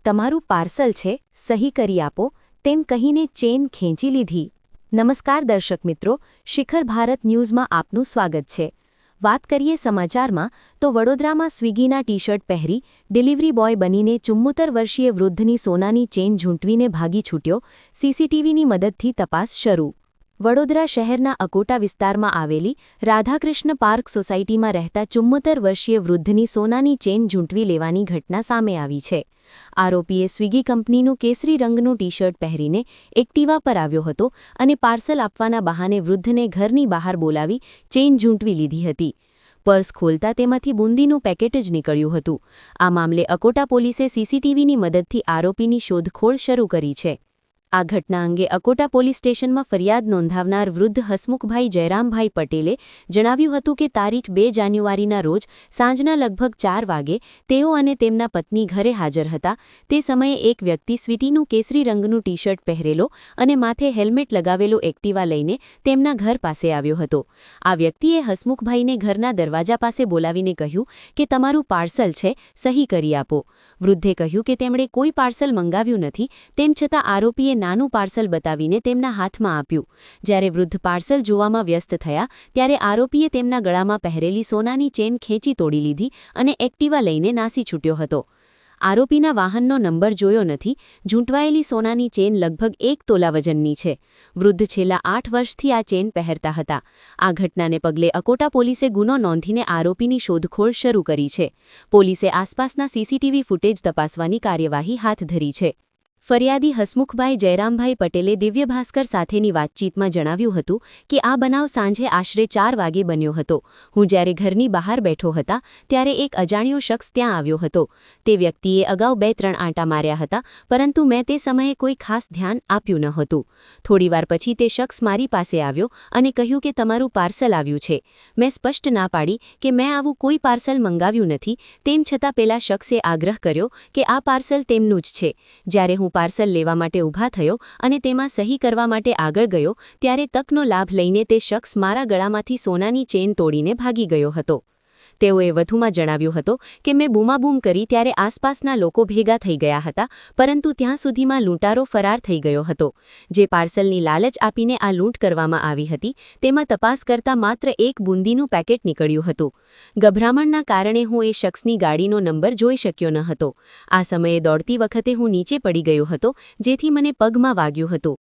તમારું પાર્સલ છે, સહી કરી આપો તેમ કહીને ચેન ખેંચી લીધી। નમસ્કાર દર્શક મિત્રો, શિખર ભારત ન્યૂઝમાં આપનું સ્વાગત છે। વાત કરીએ સમાચારમાં તો વડોદરામાં સ્વિગીના ટી-શર્ટ પહેરી ડિલિવરી બોય બનીને 74 વર્ષીય વૃદ્ધની સોનાની ચેન ઝૂંટવીને ભાગી છૂટ્યો। સીસીટીવીની મદદથી તપાસ શરૂ। વડોદરા શહેરના અકોટા વિસ્તારમાં આવેલી રાધાકૃષ્ણ પાર્ક સોસાયટીમાં રહેતા 74 વર્ષીય વૃદ્ધની સોનાની ચેન ઝૂંટવી લેવાની ઘટના સામે આવી છે। આરોપીએ સ્વિગી કંપનીનું કેસરી રંગનું ટી-શર્ટ પહેરીને એક્ટિવા પર આવ્યો હતો અને પાર્સલ આપવાના બહાને વૃદ્ધને ઘરની બહાર બોલાવી ચેન ઝૂંટવી લીધી હતી। પર્સ ખોલતા તેમાંથી બુંદીનું પેકેટ જ નીકળ્યું હતું। આ મામલે અકોટા પોલીસે સીસીટીવીની મદદથી આરોપીની શોધખોળ શરૂ કરી છે। આ ઘટના અંગે અકોટા પોલીસ સ્ટેશનમાં ફરિયાદ નોંધાવનાર વૃદ્ધ હસમુખભાઈ જયરામભાઈ પટેલે જણાવ્યું હતું કે તારીખ 2 જાન્યુઆરીના રોજ સાંજના લગભગ 4 વાગે તેઓ અને તેમના પત્ની ઘરે હાજર હતા। તે સમયે એક વ્યક્તિ સ્વીટીનું કેસરી રંગનું ટી-શર્ટ પહેરેલો અને માથે હેલ્મેટ લગાવેલો એક્ટિવા લઈને તેમના ઘર પાસે આવ્યો હતો। આ વ્યક્તિએ હસમુખભાઈને ઘરના દરવાજા પાસે બોલાવીને કહ્યું કે તમારું પાર્સલ છે, સહી કરી આપો। વૃદ્ધે કહ્યું કે તેમણે કોઈ પાર્સલ મંગાવ્યું નથી, તેમ છતાં આરોપીએ નાનું પાર્સલ બતાવીને તેમના હાથમાં આપ્યું। જ્યારે વૃદ્ધ પાર્સલ જોવામાં વ્યસ્ત થયા ત્યારે આરોપીએ તેમના ગળામાં પહેરેલી સોનાની ચેન ખેંચી તોડી લીધી અને એક્ટિવા લઈને નાસી છૂટ્યો હતો। આરોપીના વાહનનો નંબર જોયો નથી। ઝૂંટવાયેલી સોનાની ચેન લગભગ 1 તોલા વજનની છે। વૃદ્ધ છેલ્લા 8 વર્ષથી આ ચેન પહેરતા હતા। આ ઘટનાને પગલે અકોટા પોલીસે ગુનો નોંધીને આરોપીની શોધખોળ શરૂ કરી છે। પોલીસે આસપાસના સીસીટીવી ફૂટેજ તપાસવાની કાર્યવાહી હાથ ધરી છે। ફરિયાદી હસમુખભાઈ જયરામભાઈ પટેલે દિવ્ય ભાસ્કર સાથેની વાતચીતમાં જણાવ્યું હતું કે આ બનાવ સાંજે આશરે 4 વાગે બન્યો હતો। હું જ્યારે ઘરની બહાર બેઠો હતા ત્યારે એક અજાણ્યો શખ્સ ત્યાં આવ્યો હતો। તે વ્યક્તિએ અગાઉ 2-3 આંટા માર્યા હતા, પરંતુ મેં તે સમયે કોઈ ખાસ ધ્યાન આપ્યું ન હતું। થોડીવાર પછી તે શખ્સ મારી પાસે આવ્યો અને કહ્યું કે તમારું પાર્સલ આવ્યું છે। મેં સ્પષ્ટ ના પાડી કે મેં આવું કોઈ પાર્સલ મંગાવ્યું નથી। તેમ છતાં પેલા શખ્સે આગ્રહ કર્યો કે આ પાર્સલ તેમનું જ છે। જ્યારે હું પાર્સલ લેવા માટે ઊભા થયો અને તેમાં સહી કરવા માટે આગળ ગયો ત્યારે તકનો લાભ લઈને તે શખ્સ મારા ગળામાંથી સોનાની ચેન તોડીને ભાગી ગયો હતો। તેઓએ વધુમાં જણાવ્યું હતું કે મેં બૂમાબૂમ કરી ત્યારે આસપાસના લોકો ભેગા થઈ ગયા હતા, પરંતુ ત્યાં સુધીમાં લૂંટારો ફરાર થઈ ગયો હતો। જે પાર્સલની લાલચ આપીને આ લૂંટ કરવામાં આવી હતી તેમાં તપાસ કરતા માત્ર એક બુંદીનું પેકેટ નીકળ્યું હતું। ગભરામણના કારણે હું એ શખ્સની ગાડીનો નંબર જોઈ શક્યો ન હતો। આ સમયે દોડતી વખતે હું નીચે પડી ગયો હતો, જેથી મને પગમાં વાગ્યું હતું।